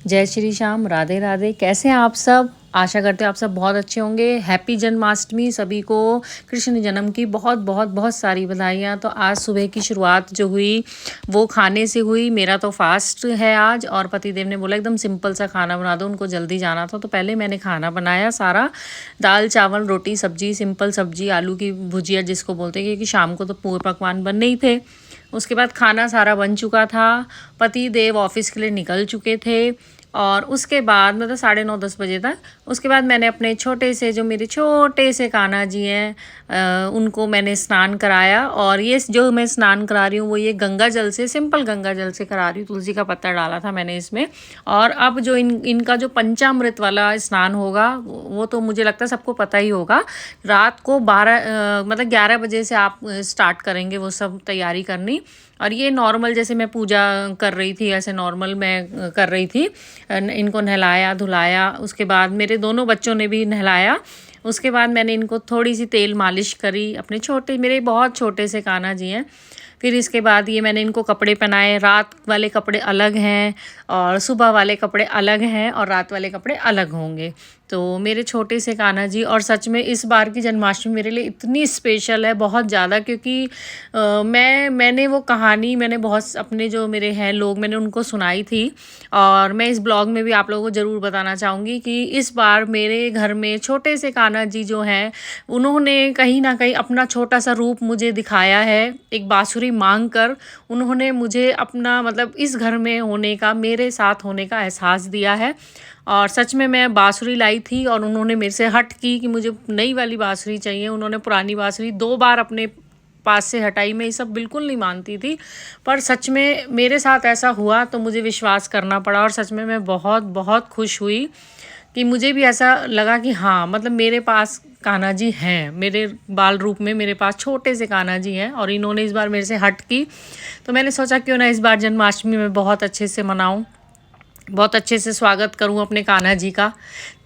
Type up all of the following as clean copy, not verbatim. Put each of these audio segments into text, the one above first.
जय श्री श्याम, राधे राधे। कैसे हैं आप सब? आशा करते हैं आप सब बहुत अच्छे होंगे। हैप्पी जन्माष्टमी सभी को। कृष्ण जन्म की बहुत बहुत बहुत सारी बधाइयाँ। तो आज सुबह की शुरुआत जो हुई वो खाने से हुई। मेरा तो फास्ट है आज, और पतिदेव ने बोला एकदम सिंपल सा खाना बना दो, उनको जल्दी जाना था। तो पहले मैंने खाना बनाया सारा, दाल चावल रोटी सब्जी, सिंपल सब्जी, आलू की भुजिया जिसको बोलते हैं, क्योंकि शाम को तो पूरे पकवान बनने ही थे। उसके बाद खाना सारा बन चुका था। पति देव ऑफिस के लिए निकल चुके थे, और उसके बाद मतलब 9:30-10 बजे तक, उसके बाद मैंने अपने छोटे से, जो मेरे छोटे से कान्हा जी हैं, उनको मैंने स्नान कराया। और ये जो मैं स्नान करा रही हूँ वो ये गंगा जल से, सिंपल गंगा जल से करा रही हूँ। तुलसी का पत्ता डाला था मैंने इसमें। और अब जो इनका जो पंचामृत वाला स्नान होगा वो तो मुझे लगता है सबको पता ही होगा। रात को 11 बजे से आप स्टार्ट करेंगे वो सब तैयारी करनी। और ये नॉर्मल जैसे मैं पूजा कर रही थी ऐसे नॉर्मल मैं कर रही थी। इनको नहलाया धुलाया, उसके बाद मेरे दोनों बच्चों ने भी नहलाया। उसके बाद मैंने इनको थोड़ी सी तेल मालिश करी। अपने छोटे, मेरे बहुत छोटे से कान्हा जी हैं। फिर इसके बाद ये मैंने इनको कपड़े पहनाए। रात वाले कपड़े अलग हैं और सुबह वाले कपड़े अलग हैं, और रात वाले कपड़े अलग होंगे। तो मेरे छोटे से कान्हा जी, और सच में इस बार की जन्माष्टमी मेरे लिए इतनी स्पेशल है, बहुत ज़्यादा, क्योंकि मैंने वो कहानी मैंने बहुत अपने जो मेरे हैं लोग मैंने उनको सुनाई थी। और मैं इस ब्लॉग में भी आप लोगों को ज़रूर बताना चाहूँगी कि इस बार मेरे घर में छोटे से कान्हा जी जो हैं, उन्होंने कहीं ना कहीं अपना छोटा सा रूप मुझे दिखाया है। एक बाँसुरी मांग कर उन्होंने मुझे अपना मतलब इस घर में होने का, मेरे साथ होने का एहसास दिया है। और सच में मैं बाँसुरी लाई थी और उन्होंने मेरे से हट की कि मुझे नई वाली बाँसुरी चाहिए। उन्होंने पुरानी बाँसुरी 2 बार अपने पास से हटाई। मैं ये सब बिल्कुल नहीं मानती थी, पर सच में मेरे साथ ऐसा हुआ तो मुझे विश्वास करना पड़ा। और सच में मैं बहुत बहुत खुश हुई कि मुझे भी ऐसा लगा कि हाँ, मतलब मेरे पास कान्हा जी हैं, मेरे बाल रूप में मेरे पास छोटे से कान्हा जी हैं। और इन्होंने इस बार मेरे से हट की, तो मैंने सोचा क्यों ना इस बार जन्माष्टमी में बहुत अच्छे से मनाऊं, बहुत अच्छे से स्वागत करूं अपने कान्हा जी का।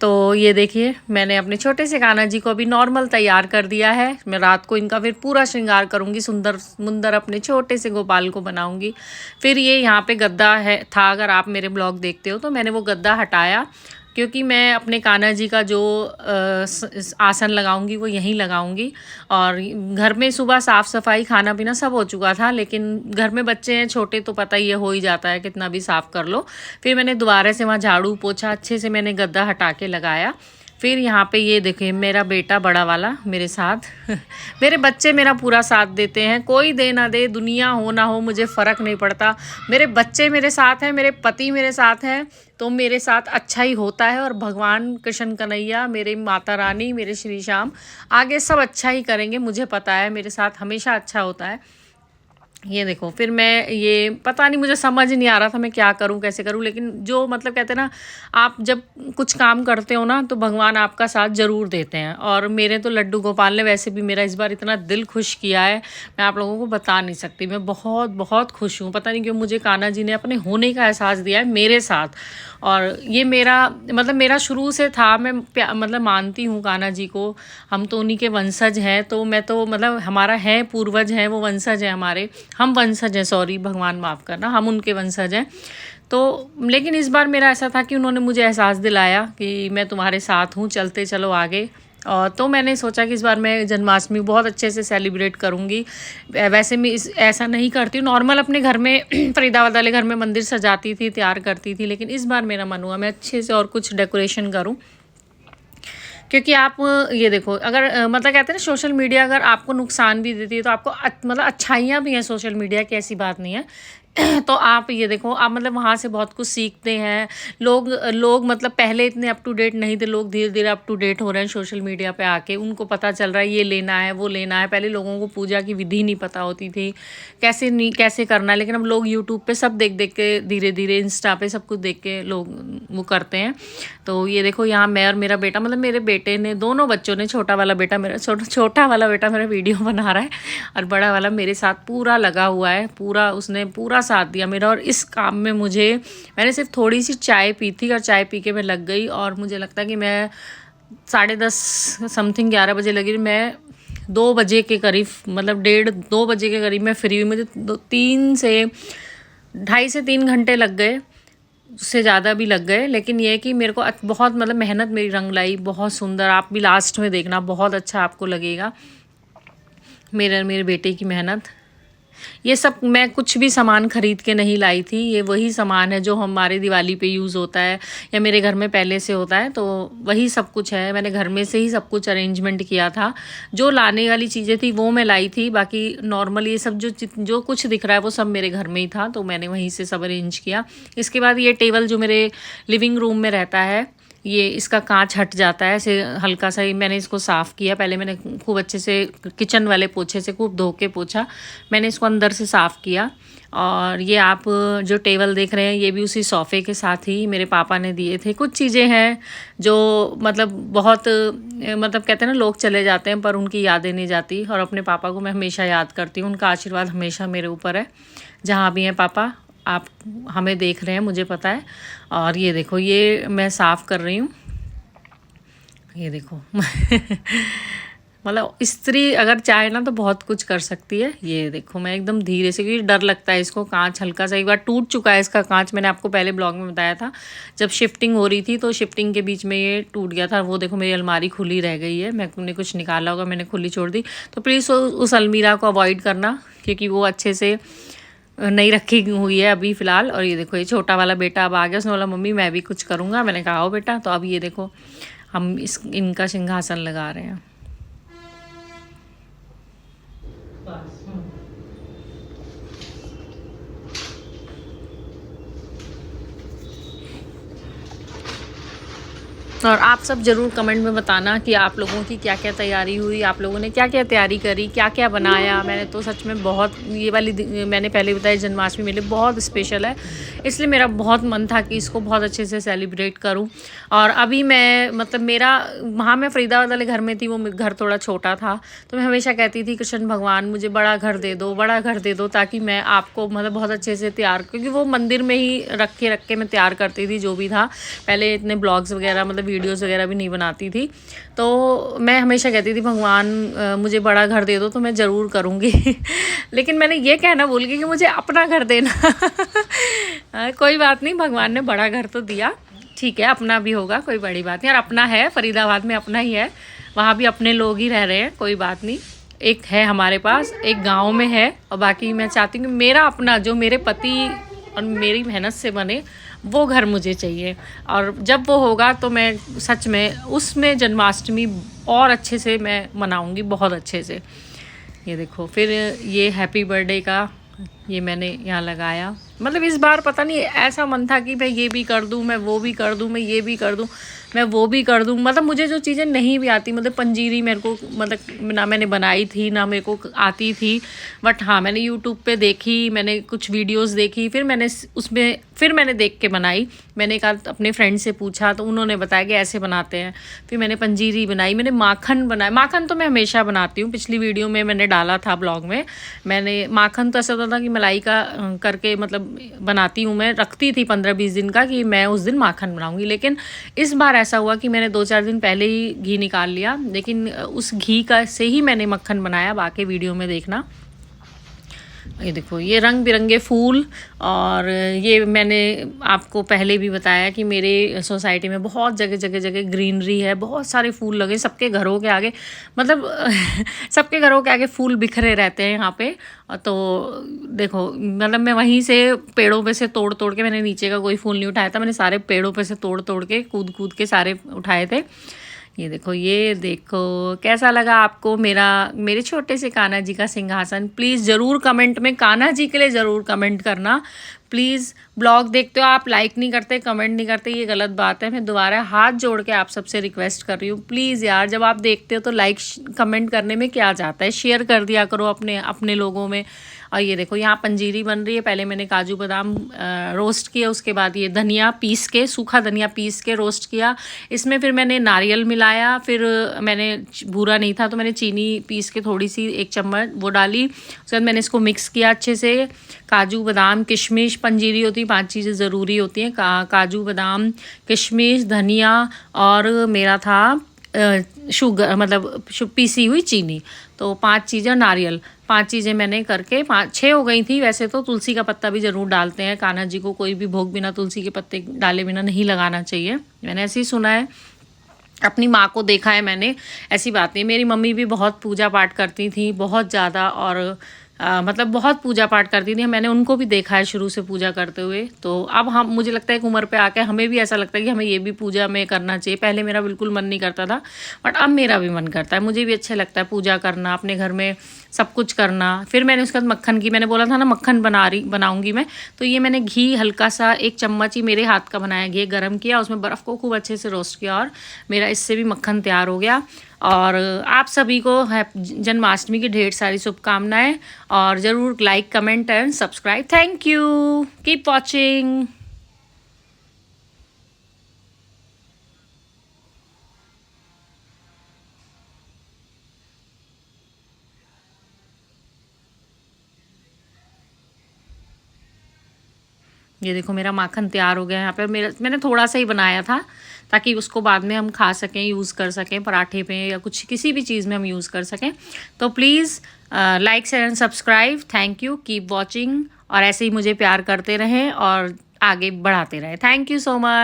तो ये देखिए, मैंने अपने छोटे से कान्हा जी को अभी नॉर्मल तैयार कर दिया है। मैं रात को इनका फिर पूरा श्रृंगार करूंगी, सुंदर मुंदर अपने छोटे से गोपाल को बनाऊंगी। फिर ये यहाँ पे गद्दा है था, अगर आप मेरे ब्लॉग देखते हो तो मैंने वो गद्दा हटाया, क्योंकि मैं अपने कान्हा जी का जो आसन लगाऊंगी वो यहीं लगाऊंगी। और घर में सुबह साफ़ सफाई खाना पीना सब हो चुका था, लेकिन घर में बच्चे हैं छोटे तो पता ही है, हो ही जाता है कितना भी साफ़ कर लो। फिर मैंने दोबारा से वहाँ झाड़ू पोछा, अच्छे से मैंने गद्दा हटा के लगाया। फिर यहाँ पे ये देखिए मेरा बेटा बड़ा वाला मेरे साथ मेरे बच्चे मेरा पूरा साथ देते हैं। कोई दे ना दे, दुनिया हो ना हो, मुझे फ़र्क नहीं पड़ता। मेरे बच्चे मेरे साथ हैं, मेरे पति मेरे साथ हैं, तो मेरे साथ अच्छा ही होता है। और भगवान कृष्ण कन्हैया, मेरे माता रानी, मेरे श्री श्याम आगे सब अच्छा ही करेंगे, मुझे पता है मेरे साथ हमेशा अच्छा होता है। ये देखो, फिर मैं ये पता नहीं, मुझे समझ नहीं आ रहा था मैं क्या करूं कैसे करूं, लेकिन जो मतलब कहते हैं ना, आप जब कुछ काम करते हो ना तो भगवान आपका साथ ज़रूर देते हैं। और मेरे तो लड्डू गोपाल ने वैसे भी मेरा इस बार इतना दिल खुश किया है, मैं आप लोगों को बता नहीं सकती। मैं बहुत बहुत खुश हूँ, पता नहीं क्यों मुझे कान्हा जी ने अपने होने का एहसास दिया है मेरे साथ। और ये मेरा मतलब मेरा शुरू से था, मैं मतलब मानती हूँ कान्हा जी को। हम तो उन्हीं के वंशज हैं, तो मैं तो मतलब हमारा है, पूर्वज हैं वो, वंशज हैं हमारे, हम वंशज हैं, सॉरी भगवान माफ़ करना, हम उनके वंशज हैं। तो लेकिन इस बार मेरा ऐसा था कि उन्होंने मुझे एहसास दिलाया कि मैं तुम्हारे साथ हूँ, चलते चलो आगे। और तो मैंने सोचा कि इस बार मैं जन्माष्टमी बहुत अच्छे से सेलिब्रेट करूँगी। वैसे मैं ऐसा नहीं करती हूँ, नॉर्मल अपने घर में फरीदाबाद वाले घर में मंदिर सजाती थी, तैयार करती थी, लेकिन इस बार मेरा मन हुआ मैं अच्छे से और कुछ डेकोरेशन करूँ। क्योंकि आप ये देखो, अगर मतलब कहते हैं ना, सोशल मीडिया अगर आपको नुकसान भी देती है तो आपको मतलब अच्छाइयाँ भी हैं सोशल मीडिया की, ऐसी बात नहीं है। तो आप ये देखो, आप मतलब वहाँ से बहुत कुछ सीखते हैं। लोग मतलब पहले इतने अप टू डेट नहीं थे, लोग धीरे धीरे अप टू डेट हो रहे हैं सोशल मीडिया पे आके। उनको पता चल रहा है ये लेना है वो लेना है। पहले लोगों को पूजा की विधि नहीं पता होती थी, कैसे करना है, लेकिन अब लोग यूट्यूब पे सब देख देख के, धीरे धीरे इंस्टा पे सब कुछ देख के लोग वो करते हैं। तो ये देखो, यहाँ मैं और मेरा बेटा, मतलब मेरे बेटे ने, दोनों बच्चों ने, छोटा वाला बेटा मेरा छोटा वाला बेटा मेरा वीडियो बना रहा है, और बड़ा वाला मेरे साथ पूरा लगा हुआ है, पूरा उसने पूरा साथ दिया मेरा। और इस काम में मैंने सिर्फ थोड़ी सी चाय पी थी, और चाय पी के मैं लग गई। और मुझे लगता है कि मैं 10:30 समथिंग 11 बजे लगी, मैं 2 बजे के करीब, मतलब 1:30-2 बजे के करीब मैं फ्री हुई। मुझे 2-3 से 2.5 से 3 घंटे लग गए से ज़्यादा भी लग गए, लेकिन ये है कि मेरे को बहुत मतलब मेहनत मेरी रंग लाई, बहुत सुंदर। आप भी लास्ट में देखना, बहुत अच्छा आपको लगेगा मेरे बेटे की मेहनत। ये सब मैं कुछ भी सामान खरीद के नहीं लाई थी, ये वही सामान है जो हमारे दिवाली पे यूज़ होता है या मेरे घर में पहले से होता है, तो वही सब कुछ है। मैंने घर में से ही सब कुछ अरेंजमेंट किया था। जो लाने वाली चीज़ें थी वो मैं लाई थी, बाकी नॉर्मल ये सब जो कुछ दिख रहा है वो सब मेरे घर में ही था, तो मैंने वहीं से सब अरेंज किया। इसके बाद ये टेबल जो मेरे लिविंग रूम में रहता है, ये इसका कांच हट जाता है ऐसे हल्का सा ही, मैंने इसको साफ़ किया। पहले मैंने खूब अच्छे से किचन वाले पोछे से खूब धो के पोछा, मैंने इसको अंदर से साफ़ किया। और ये आप जो टेबल देख रहे हैं ये भी उसी सोफ़े के साथ ही मेरे पापा ने दिए थे। कुछ चीज़ें हैं जो मतलब बहुत मतलब कहते हैं ना, लोग चले जाते हैं पर उनकी यादें नहीं जाती, और अपने पापा को मैं हमेशा याद करती हूँ। उनका आशीर्वाद हमेशा मेरे ऊपर है। जहाँ भी हैं पापा, आप हमें देख रहे हैं, मुझे पता है। और ये देखो, ये मैं साफ़ कर रही हूँ, ये देखो मतलब स्त्री अगर चाहे ना तो बहुत कुछ कर सकती है। ये देखो मैं एकदम धीरे से, क्योंकि डर लगता है इसको, कांच हल्का सा एक बार टूट चुका है इसका कांच। मैंने आपको पहले ब्लॉग में बताया था, जब शिफ्टिंग हो रही थी तो शिफ्टिंग के बीच में ये टूट गया था। वो देखो मेरी अलमारी खुली रह गई है, मैंने कुछ निकाला होगा, मैंने खुली छोड़ दी। तो प्लीज़ उस अलमीरा को अवॉइड करना, क्योंकि वो अच्छे से नहीं रखी हुई है अभी फ़िलहाल। और ये देखो, ये छोटा वाला बेटा अब आ गया, उसने बोला मम्मी मैं भी कुछ करूँगा। मैंने कहा आओ बेटा। तो अब ये देखो हम इनका सिंहासन लगा रहे हैं। और आप सब ज़रूर कमेंट में बताना कि आप लोगों की क्या क्या तैयारी हुई, आप लोगों ने क्या क्या तैयारी करी, क्या क्या बनाया। मैंने तो सच में बहुत, ये वाली मैंने पहले बताया जन्माष्टमी मेरे लिए बहुत स्पेशल है, इसलिए मेरा बहुत मन था कि इसको बहुत अच्छे से सेलिब्रेट करूं। और अभी मैं मतलब मेरा वहाँ मैं फरीदाबाद वाले घर में थी, वो घर थोड़ा छोटा था, तो मैं हमेशा कहती थी कृष्ण भगवान मुझे बड़ा घर दे दो, बड़ा घर दे दो, ताकि मैं आपको मतलब बहुत अच्छे से तैयार, क्योंकि वो मंदिर में ही रख के मैं तैयार करती थी जो भी था। पहले इतने ब्लॉग्स वगैरह मतलब वीडियोस वगैरह भी नहीं बनाती थी, तो मैं हमेशा कहती थी भगवान मुझे बड़ा घर दे दो, तो मैं ज़रूर करूँगी लेकिन मैंने ये कहना भूल गई कि मुझे अपना घर देना कोई बात नहीं, भगवान ने बड़ा घर तो दिया, ठीक है, अपना भी होगा, कोई बड़ी बात नहीं। और अपना है, फरीदाबाद में अपना ही है, वहाँ भी अपने लोग ही रह रहे हैं, कोई बात नहीं। एक है हमारे पास, एक गाँव में है, और बाकी मैं चाहती हूँ कि मेरा अपना, जो मेरे पति और मेरी मेहनत से बने, वो घर मुझे चाहिए। और जब वो होगा तो मैं सच में उसमें जन्माष्टमी और अच्छे से मैं मनाऊंगी, बहुत अच्छे से। ये देखो, फिर ये हैप्पी बर्थडे का ये मैंने यहाँ लगाया। मतलब इस बार पता नहीं ऐसा मन था कि भाई ये भी कर दूँ, मैं वो भी कर दूँ, मैं ये भी कर दूँ, मैं वो भी कर दूँ। मतलब मुझे जो चीज़ें नहीं भी आती, मतलब पंजीरी मेरे को मतलब ना मैंने बनाई थी ना मेरे को आती थी, बट हाँ मैंने यूट्यूब पे देखी, मैंने कुछ वीडियोस देखी, फिर मैंने देख के बनाई। मैंने एक अपने फ्रेंड से पूछा तो उन्होंने बताया कि ऐसे बनाते हैं, फिर मैंने पंजीरी बनाई, मैंने माखन बनाया। माखन तो मैं हमेशा बनाती हूँ, पिछली वीडियो में मैंने डाला था ब्लॉग में। मैंने माखन तो ऐसा होता था कि मलाई का करके मतलब बनाती हूँ, मैं रखती थी 15-20 दिन का कि मैं उस दिन माखन बनाऊंगी। लेकिन इस बार ऐसा हुआ कि मैंने 2-4 दिन पहले ही घी निकाल लिया, लेकिन उस घी का से ही मैंने मक्खन बनाया, बाकी वीडियो में देखना। ये देखो, ये रंग बिरंगे फूल। और ये मैंने आपको पहले भी बताया कि मेरे सोसाइटी में बहुत जगह ग्रीनरी है, बहुत सारे फूल लगे सबके घरों के आगे, मतलब सबके घरों के आगे फूल बिखरे रहते हैं यहाँ पे। तो देखो मतलब मैं वहीं से पेड़ों पे से तोड़ के, मैंने नीचे का कोई फूल नहीं उठाया था, मैंने सारे पेड़ों पे से तोड़ के कूद के सारे उठाए थे। ये देखो कैसा लगा आपको मेरे छोटे से कान्हा जी का सिंहासन। प्लीज़ ज़रूर कमेंट में कान्हा जी के लिए ज़रूर कमेंट करना प्लीज़। ब्लॉग देखते हो आप, लाइक नहीं करते, कमेंट नहीं करते, ये गलत बात है। मैं दोबारा हाथ जोड़ के आप सबसे रिक्वेस्ट कर रही हूँ, प्लीज़ यार, जब आप देखते हो तो लाइक कमेंट करने में क्या जाता है, शेयर कर दिया करो अपने लोगों में। और ये देखो यहाँ पंजीरी बन रही है। पहले मैंने काजू बादाम रोस्ट किया, उसके बाद ये धनिया पीस के, सूखा धनिया पीस के रोस्ट किया। इसमें फिर मैंने नारियल मिलाया, फिर मैंने भूरा नहीं था तो मैंने चीनी पीस के थोड़ी सी 1 चम्मच वो डाली। उसके बाद मैंने इसको मिक्स किया अच्छे से। काजू बादाम किशमिश, पंजीरी होती है 5 चीज़ें ज़रूरी होती हैं, काजू बादाम किशमिश धनिया, और मेरा था शुगर मतलब पीसी हुई चीनी, तो 5 चीज़ें, नारियल। 5 चीज़ें मैंने करके 6 हो गई थी। वैसे तो तुलसी का पत्ता भी ज़रूर डालते हैं, कान्हा जी को कोई भी भोग बिना तुलसी के पत्ते डाले बिना नहीं लगाना चाहिए, मैंने ऐसे ही सुना है, अपनी माँ को देखा है मैंने। ऐसी बात नहीं, मेरी मम्मी भी बहुत पूजा पाठ करती थी, बहुत ज़्यादा, और मतलब बहुत पूजा पाठ करती थी। मैंने उनको भी देखा है शुरू से पूजा करते हुए। तो अब हम, मुझे लगता है एक उम्र पे आके हमें भी ऐसा लगता है कि हमें ये भी पूजा में करना चाहिए। पहले मेरा बिल्कुल मन नहीं करता था, बट अब मेरा भी मन करता है। मुझे भी अच्छा लगता है पूजा करना, अपने घर में सब कुछ करना। फिर मैंने उसके बाद मक्खन की, मैंने बोला था ना मक्खन बनाऊंगी मैं, तो ये मैंने घी हल्का सा 1 चम्मच ही मेरे हाथ का बनाया, घी गर्म किया, उसमें बर्फ़ को खूब अच्छे से रोस्ट किया, और मेरा इससे भी मक्खन तैयार हो गया। और आप सभी को जन्माष्टमी की ढेर सारी शुभकामनाएं, और ज़रूर like, comment and subscribe. Thank you, keep watching. ये देखो मेरा माखन तैयार हो गया है। यहाँ पे मैंने थोड़ा सा ही बनाया था, ताकि उसको बाद में हम खा सकें, यूज़ कर सकें पराठे पे या कुछ किसी भी चीज़ में हम यूज़ कर सकें। तो please like share and subscribe. Thank you, keep watching, और ऐसे ही मुझे प्यार करते रहें और आगे बढ़ाते रहें। Thank you so much.